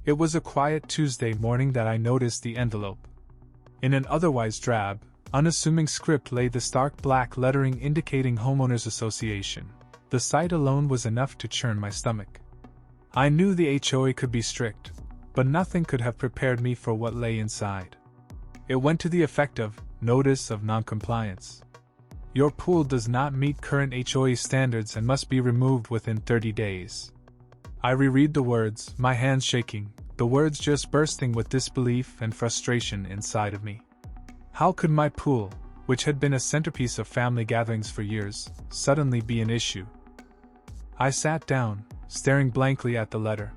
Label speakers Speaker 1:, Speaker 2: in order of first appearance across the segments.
Speaker 1: It was a quiet Tuesday morning that I noticed the envelope. In an otherwise drab, unassuming script lay the stark black lettering indicating Homeowners Association. The sight alone was enough to churn my stomach. I knew the HOA could be strict, but nothing could have prepared me for what lay inside. It went to the effect of, Notice of Noncompliance. Your pool does not meet current HOA standards and must be removed within 30 days. I reread the words, my hands shaking, the words just bursting with disbelief and frustration inside of me. How could my pool, which had been a centerpiece of family gatherings for years, suddenly be an issue? I sat down, staring blankly at the letter.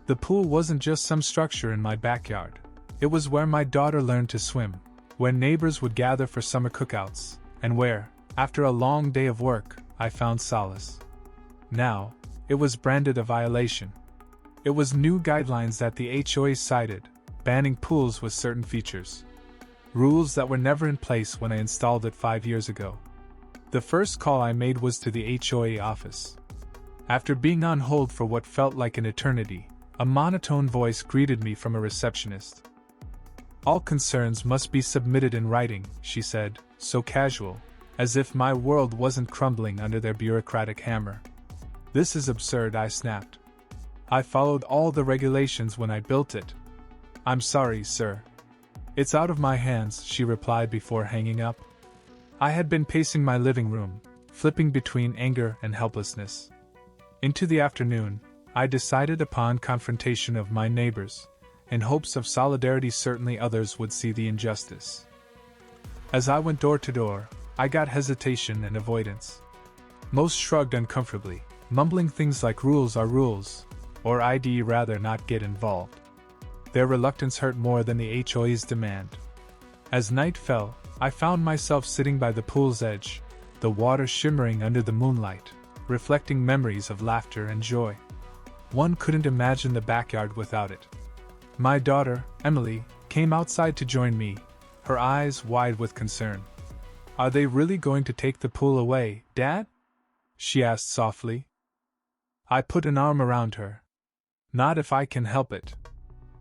Speaker 1: The pool wasn't just some structure in my backyard. It was where my daughter learned to swim, where neighbors would gather for summer cookouts, and where, after a long day of work, I found solace. Now, it was branded a violation. It was new guidelines that the HOA cited, banning pools with certain features. Rules that were never in place when I installed it 5 years ago. The first call I made was to the HOA office. After being on hold for what felt like an eternity, a monotone voice greeted me from a receptionist. All concerns must be submitted in writing, she said, so casual, as if my world wasn't crumbling under their bureaucratic hammer. This is absurd, I snapped. I followed all the regulations when I built it. I'm sorry, sir. It's out of my hands, she replied before hanging up. I had been pacing my living room, flipping between anger and helplessness. Into the afternoon, I decided upon confrontation of my neighbors, in hopes of solidarity. Certainly others would see the injustice. As I went door to door, I got hesitation and avoidance. Most shrugged uncomfortably, mumbling things like rules are rules, or I'd rather not get involved. Their reluctance hurt more than the HOA's demand. As night fell, I found myself sitting by the pool's edge, the water shimmering under the moonlight, reflecting memories of laughter and joy. One couldn't imagine the backyard without it. My daughter, Emily, came outside to join me, her eyes wide with concern. Are they really going to take the pool away, Dad? She asked softly. I put an arm around her. Not if I can help it.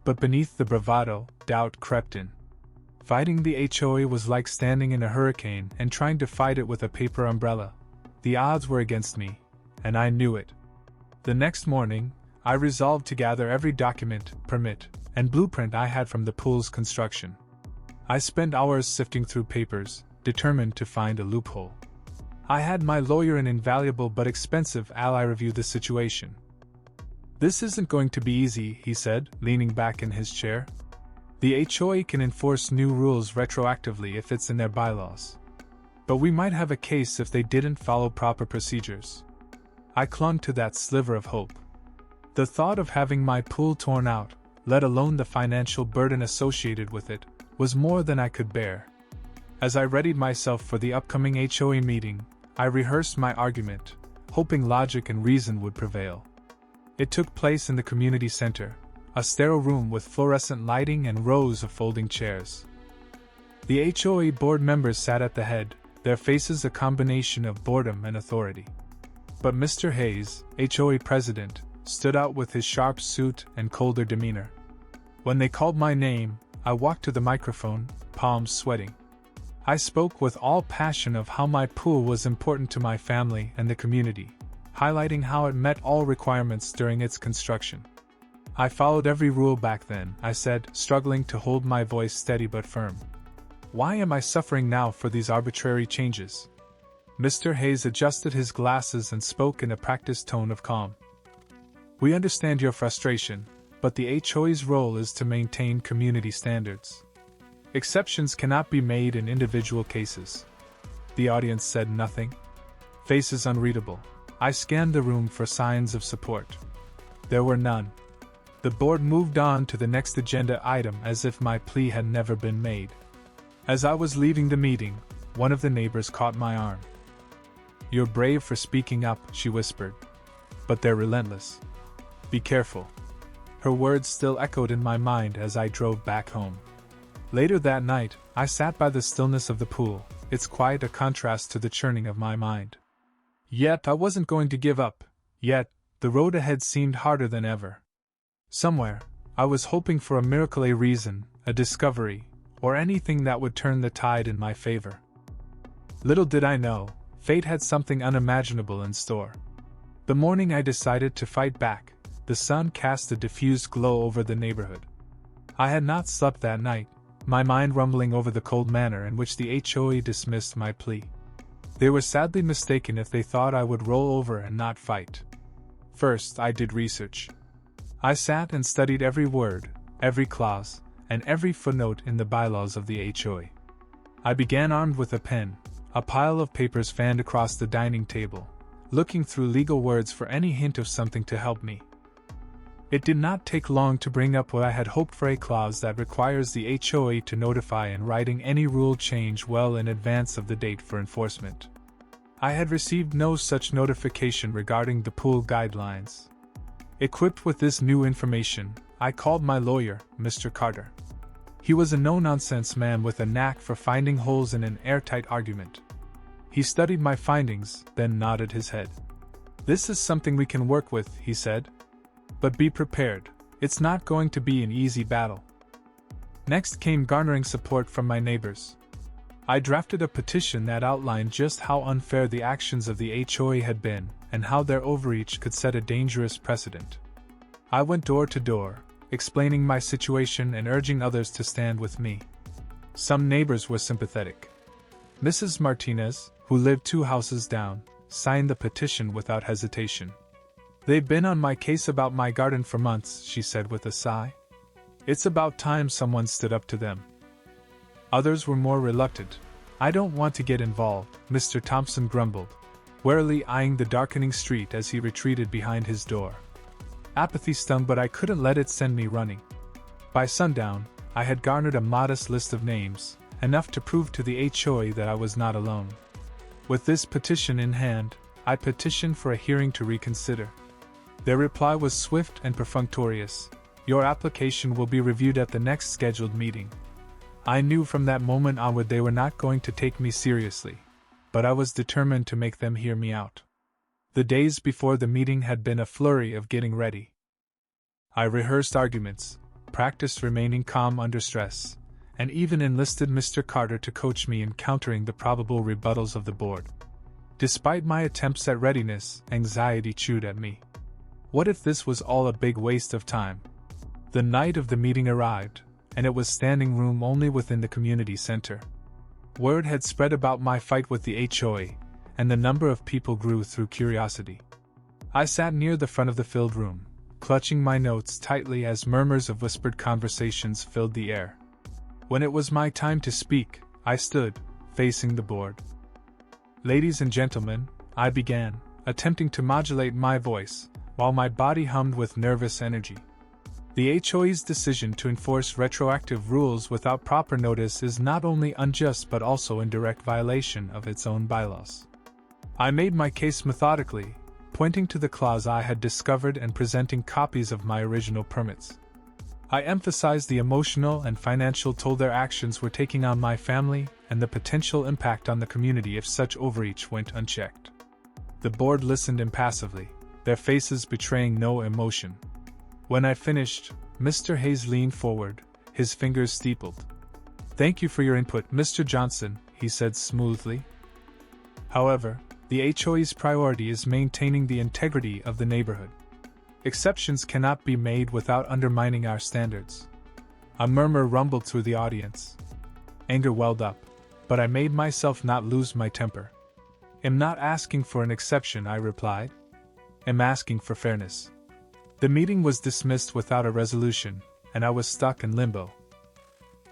Speaker 1: But beneath the bravado, doubt crept in. Fighting the HOA was like standing in a hurricane and trying to fight it with a paper umbrella. The odds were against me, and I knew it. The next morning, I resolved to gather every document, permit, and blueprint I had from the pool's construction. I spent hours sifting through papers, determined to find a loophole. I had my lawyer, an invaluable but expensive ally, review the situation. This isn't going to be easy, he said, leaning back in his chair. The HOA can enforce new rules retroactively if it's in their bylaws. But we might have a case if they didn't follow proper procedures. I clung to that sliver of hope. The thought of having my pool torn out, let alone the financial burden associated with it, was more than I could bear. As I readied myself for the upcoming HOA meeting, I rehearsed my argument, hoping logic and reason would prevail. It took place in the community center, a sterile room with fluorescent lighting and rows of folding chairs. The HOA board members sat at the head, their faces a combination of boredom and authority. But Mr. Hayes, HOA president, stood out with his sharp suit and colder demeanor. When they called my name, I walked to the microphone, palms sweating. I spoke with all passion of how my pool was important to my family and the community, highlighting how it met all requirements during its construction. I followed every rule back then, I said, struggling to hold my voice steady but firm. Why am I suffering now for these arbitrary changes? Mr. Hayes adjusted his glasses and spoke in a practiced tone of calm. We understand your frustration, but the HOA's role is to maintain community standards. Exceptions cannot be made in individual cases. The audience said nothing. Faces unreadable. I scanned the room for signs of support. There were none. The board moved on to the next agenda item as if my plea had never been made. As I was leaving the meeting, one of the neighbors caught my arm. You're brave for speaking up, she whispered. But they're relentless. Be careful. Her words still echoed in my mind as I drove back home. Later that night, I sat by the stillness of the pool, its quiet a contrast to the churning of my mind. Yet I wasn't going to give up, yet the road ahead seemed harder than ever. Somewhere, I was hoping for a miracle, a reason, a discovery, or anything that would turn the tide in my favor. Little did I know, fate had something unimaginable in store. The morning I decided to fight back, the sun cast a diffused glow over the neighborhood. I had not slept that night, my mind rumbling over the cold manner in which the HOA dismissed my plea. They were sadly mistaken if they thought I would roll over and not fight. First, I did research. I sat and studied every word, every clause, and every footnote in the bylaws of the HOA. I began armed with a pen, a pile of papers fanned across the dining table, looking through legal words for any hint of something to help me. It did not take long to bring up what I had hoped for, a clause that requires the HOA to notify in writing any rule change well in advance of the date for enforcement. I had received no such notification regarding the pool guidelines. Equipped with this new information, I called my lawyer, Mr. Carter. He was a no-nonsense man with a knack for finding holes in an airtight argument. He studied my findings, then nodded his head. "This is something we can work with," he said. "But be prepared, it's not going to be an easy battle." Next came garnering support from my neighbors. I drafted a petition that outlined just how unfair the actions of the HOA had been, and how their overreach could set a dangerous precedent. I went door to door, explaining my situation and urging others to stand with me. Some neighbors were sympathetic. Mrs. Martinez, who lived 2 houses down, signed the petition without hesitation. "They've been on my case about my garden for months," she said with a sigh. "It's about time someone stood up to them." Others were more reluctant. "I don't want to get involved," Mr. Thompson grumbled, warily eyeing the darkening street as he retreated behind his door. Apathy stung, but I couldn't let it send me running. By sundown, I had garnered a modest list of names, enough to prove to the HOA that I was not alone. With this petition in hand, I petitioned for a hearing to reconsider. Their reply was swift and perfunctorious: "Your application will be reviewed at the next scheduled meeting." I knew from that moment onward they were not going to take me seriously, but I was determined to make them hear me out. The days before the meeting had been a flurry of getting ready. I rehearsed arguments, practiced remaining calm under stress, and even enlisted Mr. Carter to coach me in countering the probable rebuttals of the board. Despite my attempts at readiness, anxiety chewed at me. What if this was all a big waste of time? The night of the meeting arrived, and it was standing room only within the community center. Word had spread about my fight with the HOA, and the number of people grew through curiosity. I sat near the front of the filled room, clutching my notes tightly as murmurs of whispered conversations filled the air. When it was my time to speak, I stood, facing the board. "Ladies and gentlemen," I began, attempting to modulate my voice, while my body hummed with nervous energy. "The HOA's decision to enforce retroactive rules without proper notice is not only unjust but also in direct violation of its own bylaws." I made my case methodically, pointing to the clause I had discovered and presenting copies of my original permits. I emphasized the emotional and financial toll their actions were taking on my family and the potential impact on the community if such overreach went unchecked. The board listened impassively, their faces betraying no emotion. When I finished, Mr. Hayes leaned forward, his fingers steepled. "Thank you for your input, Mr. Johnson," he said smoothly. "However, the HOA's priority is maintaining the integrity of the neighborhood. Exceptions cannot be made without undermining our standards." A murmur rumbled through the audience. Anger welled up, but I made myself not lose my temper. "I'm not asking for an exception," I replied. "I'm asking for fairness." The meeting was dismissed without a resolution, and I was stuck in limbo.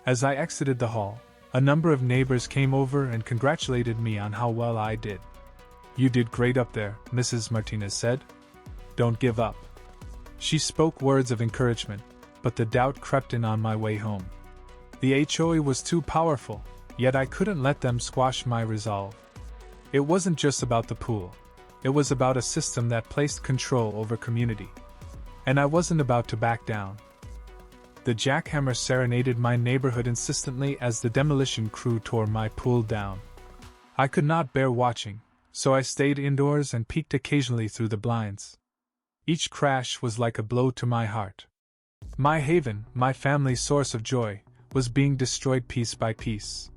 Speaker 1: As I exited the hall, a number of neighbors came over and congratulated me on how well I did. "You did great up there," Mrs. Martinez said. "Don't give up." She spoke words of encouragement, but the doubt crept in on my way home. The HOA was too powerful, yet I couldn't let them squash my resolve. It wasn't just about the pool. It was about a system that placed control over community. And I wasn't about to back down. The jackhammer serenaded my neighborhood insistently as the demolition crew tore my pool down. I could not bear watching, so I stayed indoors and peeked occasionally through the blinds. Each crash was like a blow to my heart. My haven, my family's source of joy, was being destroyed piece by piece.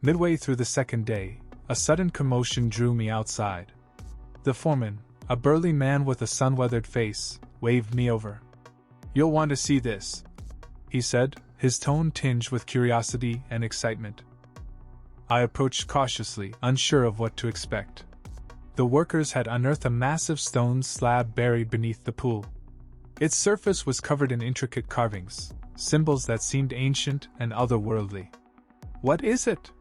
Speaker 1: Midway through the second day, a sudden commotion drew me outside. The foreman, a burly man with a sun-weathered face, waved me over. "You'll want to see this," he said, his tone tinged with curiosity and excitement. I approached cautiously, unsure of what to expect. The workers had unearthed a massive stone slab buried beneath the pool. Its surface was covered in intricate carvings, symbols that seemed ancient and otherworldly. "What is it?"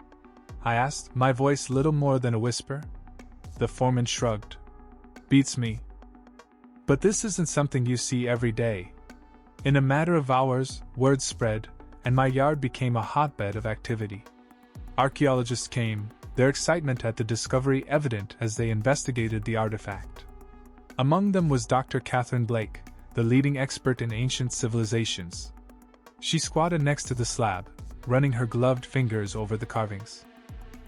Speaker 1: I asked, my voice little more than a whisper. The foreman shrugged. "Beats me. But this isn't something you see every day." In a matter of hours, word spread, and my yard became a hotbed of activity. Archaeologists came, their excitement at the discovery evident as they investigated the artifact. Among them was Dr. Catherine Blake, the leading expert in ancient civilizations. She squatted next to the slab, running her gloved fingers over the carvings.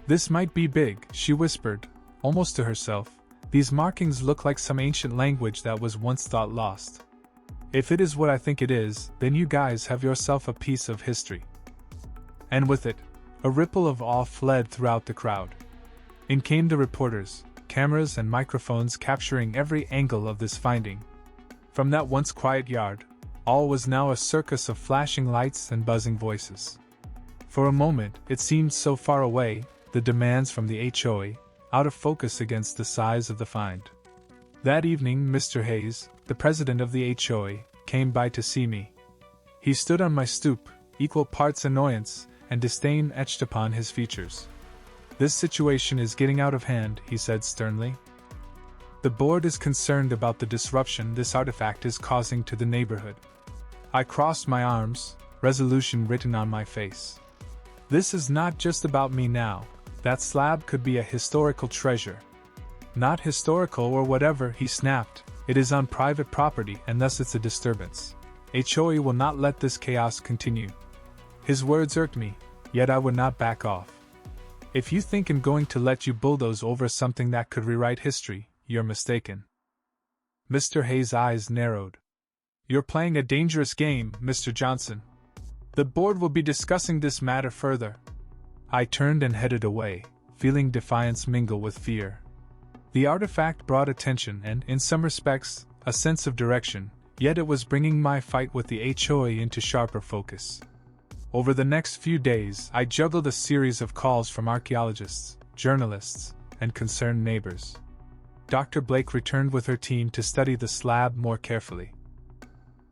Speaker 1: "This might be big," she whispered, almost to herself. "These markings look like some ancient language that was once thought lost. If it is what I think it is, then you guys have yourself a piece of history." And with it, a ripple of awe fled throughout the crowd. In came the reporters, cameras and microphones capturing every angle of this finding. From that once quiet yard, all was now a circus of flashing lights and buzzing voices. For a moment, it seemed so far away, the demands from the HOA, out of focus against the size of the find. That evening, Mr. Hayes, the president of the HOA, came by to see me. He stood on my stoop, equal parts annoyance and disdain etched upon his features. "This situation is getting out of hand," he said sternly. "The board is concerned about the disruption this artifact is causing to the neighborhood." I crossed my arms, resolution written on my face. "This is not just about me now. That slab could be a historical treasure." "Not historical or whatever," he snapped. "It is on private property and thus it's a disturbance. HOA will not let this chaos continue." His words irked me, yet I would not back off. "If you think I'm going to let you bulldoze over something that could rewrite history, you're mistaken." Mr. Hayes' eyes narrowed. "You're playing a dangerous game, Mr. Johnson. The board will be discussing this matter further." I turned and headed away, feeling defiance mingle with fear. The artifact brought attention and, in some respects, a sense of direction, yet it was bringing my fight with the HOA into sharper focus. Over the next few days, I juggled a series of calls from archaeologists, journalists, and concerned neighbors. Dr. Blake returned with her team to study the slab more carefully.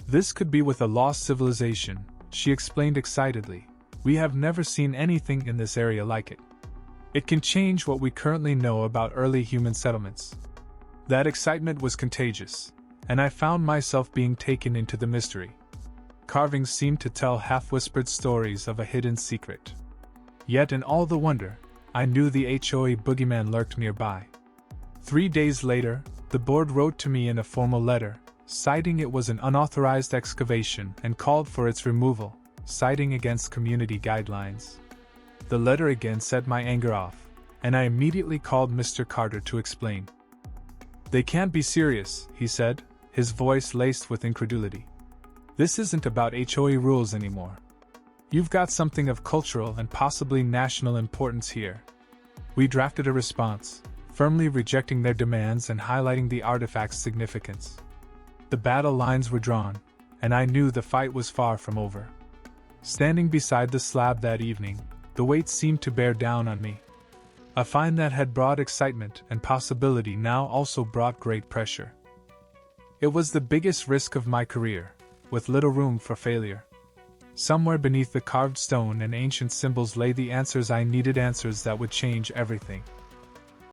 Speaker 1: "This could be with a lost civilization," she explained excitedly. "We have never seen anything in this area like it. It can change what we currently know about early human settlements." That excitement was contagious, and I found myself being taken into the mystery. Carvings seemed to tell half-whispered stories of a hidden secret. Yet in all the wonder, I knew the HOA boogeyman lurked nearby. 3 days later, the board wrote to me in a formal letter, citing it was an unauthorized excavation and called for its removal, citing against community guidelines. The letter again set my anger off, and I immediately called Mr. Carter to explain. "They can't be serious," he said, his voice laced with incredulity. "This isn't about HOA rules anymore. You've got something of cultural and possibly national importance here." We drafted a response, firmly rejecting their demands and highlighting the artifact's significance. The battle lines were drawn, and I knew the fight was far from over. Standing beside the slab that evening, the weight seemed to bear down on me. A find that had brought excitement and possibility now also brought great pressure. It was the biggest risk of my career, with little room for failure. Somewhere beneath the carved stone and ancient symbols lay the answers I needed, answers that would change everything.